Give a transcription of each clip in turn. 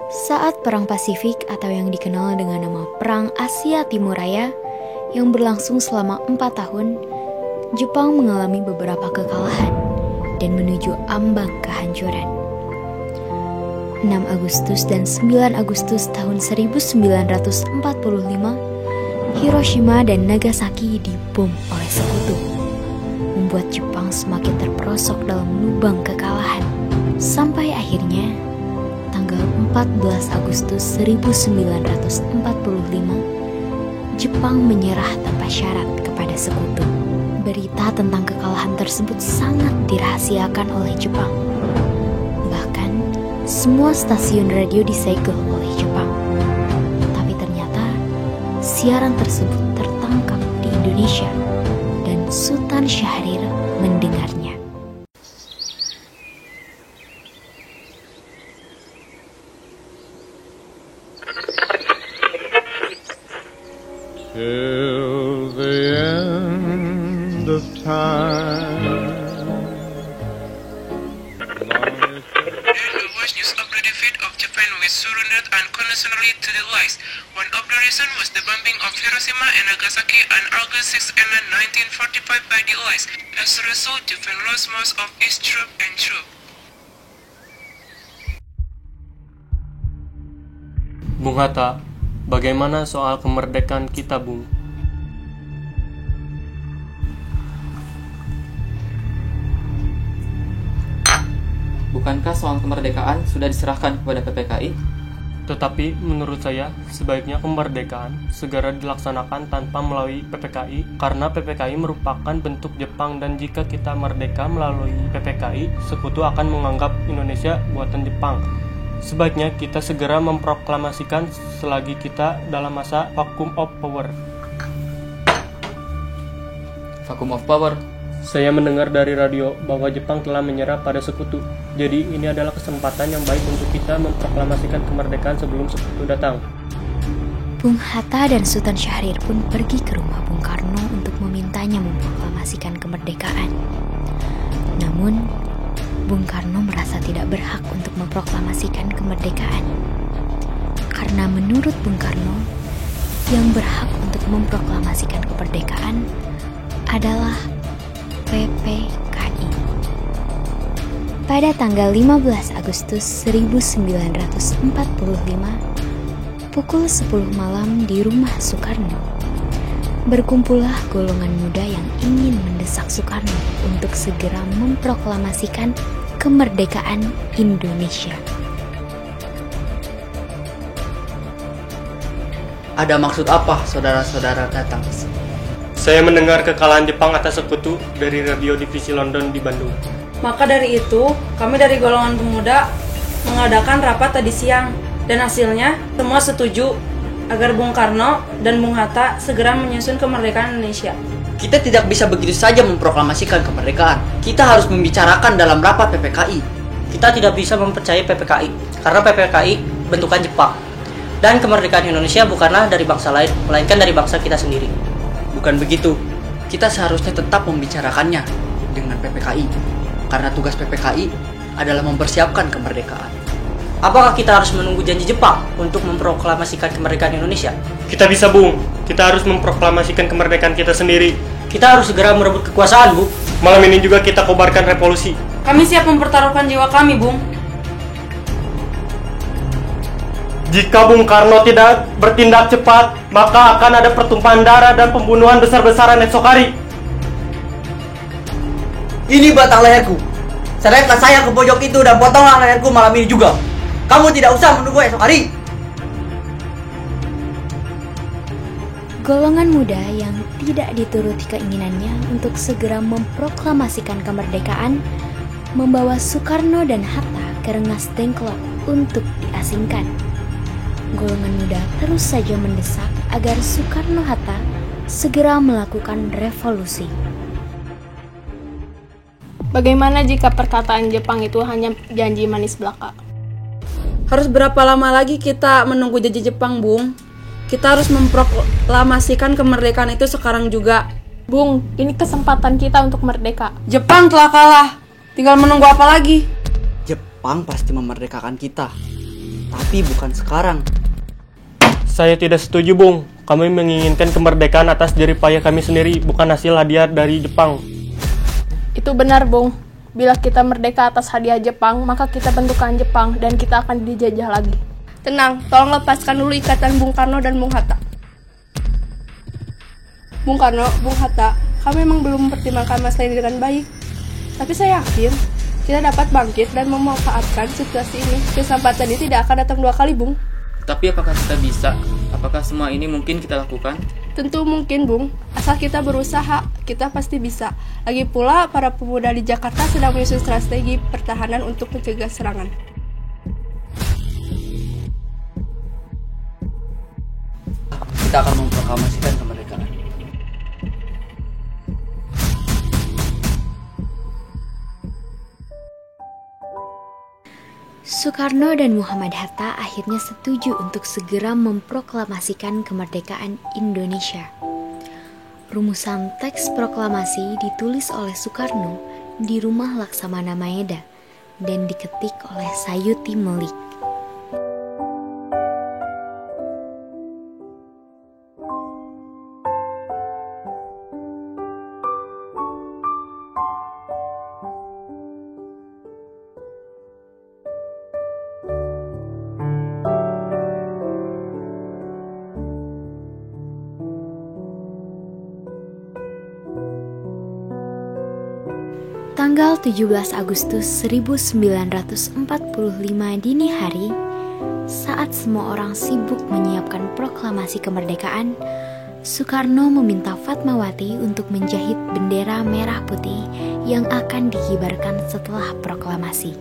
Saat Perang Pasifik atau yang dikenal dengan nama Perang Asia Timur Raya yang berlangsung selama 4 tahun, Jepang mengalami beberapa kekalahan dan menuju ambang kehancuran. 6 Agustus dan 9 Agustus tahun 1945, Hiroshima dan Nagasaki dibom oleh sekutu, membuat Jepang semakin terperosok dalam lubang kekalahan. Sampai akhirnya, tanggal 14 Agustus 1945, Jepang menyerah tanpa syarat kepada sekutu. Berita tentang kekalahan tersebut sangat dirahasiakan oleh Jepang. Bahkan, semua stasiun radio disegel oleh Jepang. Tapi ternyata, siaran tersebut tertangkap di Indonesia dan Sultan Syahrir mendengarnya. Till the end of time. There was news of the defeat of Japan which surrendered unconditionally to the Allies. One of the reasons was the bombing of Hiroshima and Nagasaki on August 6 and 1945 by the Allies. As a result, Japan lost most of its troops and troops. Bung Hatta, bagaimana soal kemerdekaan kita, Bung? Bukankah soal kemerdekaan sudah diserahkan kepada PPKI? Tetapi menurut saya, sebaiknya kemerdekaan segera dilaksanakan tanpa melalui PPKI, karena PPKI merupakan bentuk Jepang dan jika kita merdeka melalui PPKI, sekutu akan menganggap Indonesia buatan Jepang. Sebaiknya kita segera memproklamasikan selagi kita dalam masa vacuum of power. Vacuum of power. Saya mendengar dari radio bahwa Jepang telah menyerah pada sekutu. Jadi ini adalah kesempatan yang baik untuk kita memproklamasikan kemerdekaan sebelum sekutu datang. Bung Hatta dan Sultan Syahrir pun pergi ke rumah Bung Karno untuk memintanya memproklamasikan kemerdekaan. Namun, Bung Karno merasa tidak berhak untuk memproklamasikan kemerdekaan. Karena menurut Bung Karno, yang berhak untuk memproklamasikan kemerdekaan adalah PPKI. Pada tanggal 15 Agustus 1945, pukul 10 malam di rumah Soekarno, berkumpullah golongan muda yang ingin mendesak Soekarno untuk segera memproklamasikan kemerdekaan Indonesia. Ada maksud apa saudara-saudara datang? Saya mendengar kekalahan Jepang atas sekutu dari radio divisi London di Bandung. Maka dari itu, kami dari golongan pemuda mengadakan rapat tadi siang. Dan hasilnya, semua setuju agar Bung Karno dan Bung Hatta segera menyusun kemerdekaan Indonesia. Kita tidak bisa begitu saja memproklamasikan kemerdekaan. Kita harus membicarakan dalam rapat PPKI. Kita tidak bisa mempercayai PPKI, karena PPKI bentukan Jepang. Dan kemerdekaan Indonesia bukanlah dari bangsa lain, melainkan dari bangsa kita sendiri. Bukan begitu. Kita seharusnya tetap membicarakannya dengan PPKI. Karena tugas PPKI adalah mempersiapkan kemerdekaan. Apakah kita harus menunggu janji Jepang untuk memproklamasikan kemerdekaan Indonesia? Kita bisa, Bung. Kita harus memproklamasikan kemerdekaan kita sendiri. Kita harus segera merebut kekuasaan, Bu. Malam ini juga kita kobarkan revolusi. Kami siap mempertaruhkan jiwa kami, Bung. Jika Bung Karno tidak bertindak cepat, maka akan ada pertumpahan darah dan pembunuhan besar-besaran esok hari. Ini batang leherku. Seretlah saya ke pojok itu dan potonglah leherku malam ini juga. Kamu tidak usah menunggu esok hari. Golongan muda yang tidak dituruti keinginannya untuk segera memproklamasikan kemerdekaan membawa Soekarno dan Hatta ke Rengas Dengklok untuk diasingkan. Golongan muda terus saja mendesak agar Soekarno-Hatta segera melakukan revolusi. Bagaimana jika perkataan Jepang itu hanya janji manis belaka? Harus berapa lama lagi kita menunggu janji Jepang, Bung? Kita harus memproklamasikan kemerdekaan itu sekarang juga. Bung, ini kesempatan kita untuk merdeka. Jepang telah kalah. Tinggal menunggu apa lagi? Jepang pasti memerdekakan kita. tapi bukan sekarang. Saya tidak setuju, Bung. Kami menginginkan kemerdekaan atas jerih payah kami sendiri, bukan hasil hadiah dari Jepang. Itu benar, Bung. Bila kita merdeka atas hadiah Jepang, maka kita bentukan Jepang dan kita akan dijajah lagi. Tenang, tolong lepaskan dulu ikatan Bung Karno dan Bung Hatta. Bung Karno, Bung Hatta, kami memang belum mempertimbangkan masalah ini dengan baik. Tapi saya yakin kita dapat bangkit dan memanfaatkan situasi ini. Kesempatan ini tidak akan datang 2 kali, Bung. Tapi apakah kita bisa? Apakah semua ini mungkin kita lakukan? Tentu mungkin, Bung. Asal kita berusaha, kita pasti bisa. Lagi pula, para pemuda di Jakarta sedang menyusun strategi pertahanan untuk mencegah serangan. Kita akan memproklamasikan kemerdekaan. Soekarno dan Muhammad Hatta akhirnya setuju untuk segera memproklamasikan kemerdekaan Indonesia. Rumusan teks proklamasi ditulis oleh Soekarno di rumah Laksamana Maeda dan diketik oleh Sayuti Melik. Tanggal 17 Agustus 1945 dini hari, saat semua orang sibuk menyiapkan proklamasi kemerdekaan, Soekarno meminta Fatmawati untuk menjahit bendera merah putih yang akan dikibarkan setelah proklamasi.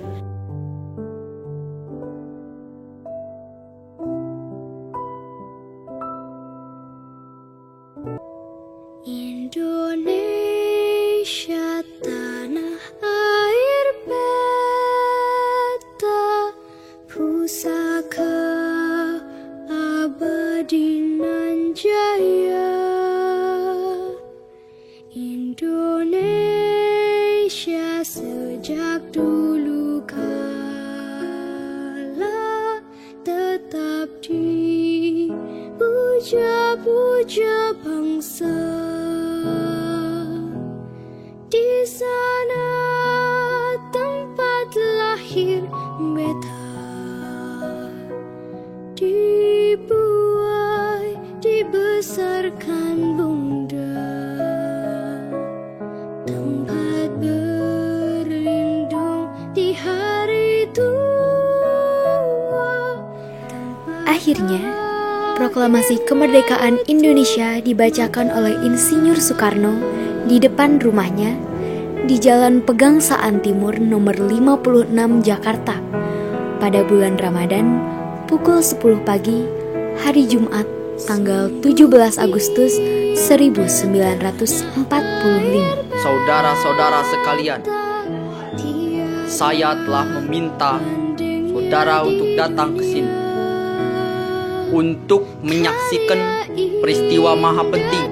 Indonesia tanah air beta, pusaka abadi nan jaya. Indonesia sejak dulu kala tetap dipuja-puja bangsa. Di sana tempat lahir beta, dibuai, dibesarkan bunda, tempat berlindung di hari tua. Akhirnya, proklamasi kemerdekaan Indonesia dibacakan oleh Insinyur Soekarno di depan rumahnya di Jalan Pegangsaan Timur nomor 56 Jakarta pada bulan Ramadan pukul 10 pagi hari Jumat tanggal 17 Agustus 1945. Saudara-saudara sekalian, saya telah meminta saudara untuk datang ke sini untuk menyaksikan peristiwa maha penting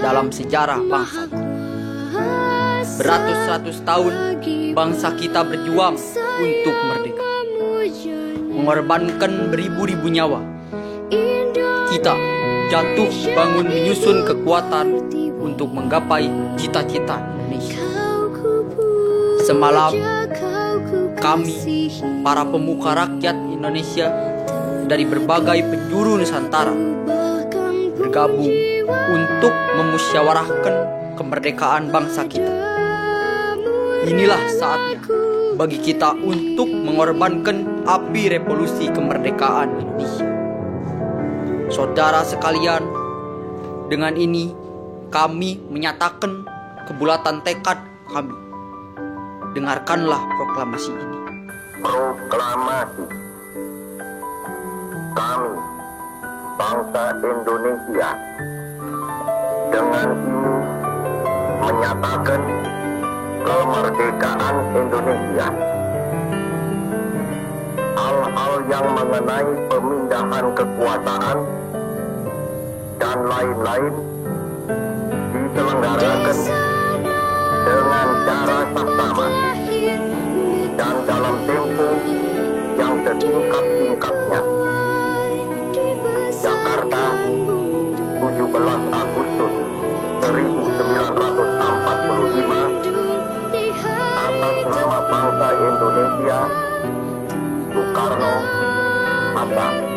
dalam sejarah bangsa. Beratus-ratus tahun bangsa kita berjuang untuk merdeka, mengorbankan beribu-ribu nyawa. Kita jatuh bangun menyusun kekuatan untuk menggapai cita-cita Indonesia. Semalam kami, para pemuka rakyat Indonesia dari berbagai penjuru Nusantara, bergabung untuk memusyawarahkan kemerdekaan bangsa kita. Inilah saatnya bagi kita untuk mengorbankan api revolusi kemerdekaan Indonesia. Saudara sekalian, dengan ini kami menyatakan kebulatan tekad kami. Dengarkanlah proklamasi ini. Proklamasi. Kami, bangsa Indonesia, dengan ini menyatakan kemerdekaan Indonesia. Hal-hal yang mengenai pemindahan kekuasaan dan lain-lain diselenggarakan dengan cara saksama dan dalam tempo yang sesingkat singkatnya. Jakarta, 17 Agustus 1945, atas nama bangsa Indonesia, Soekarno, Hatta.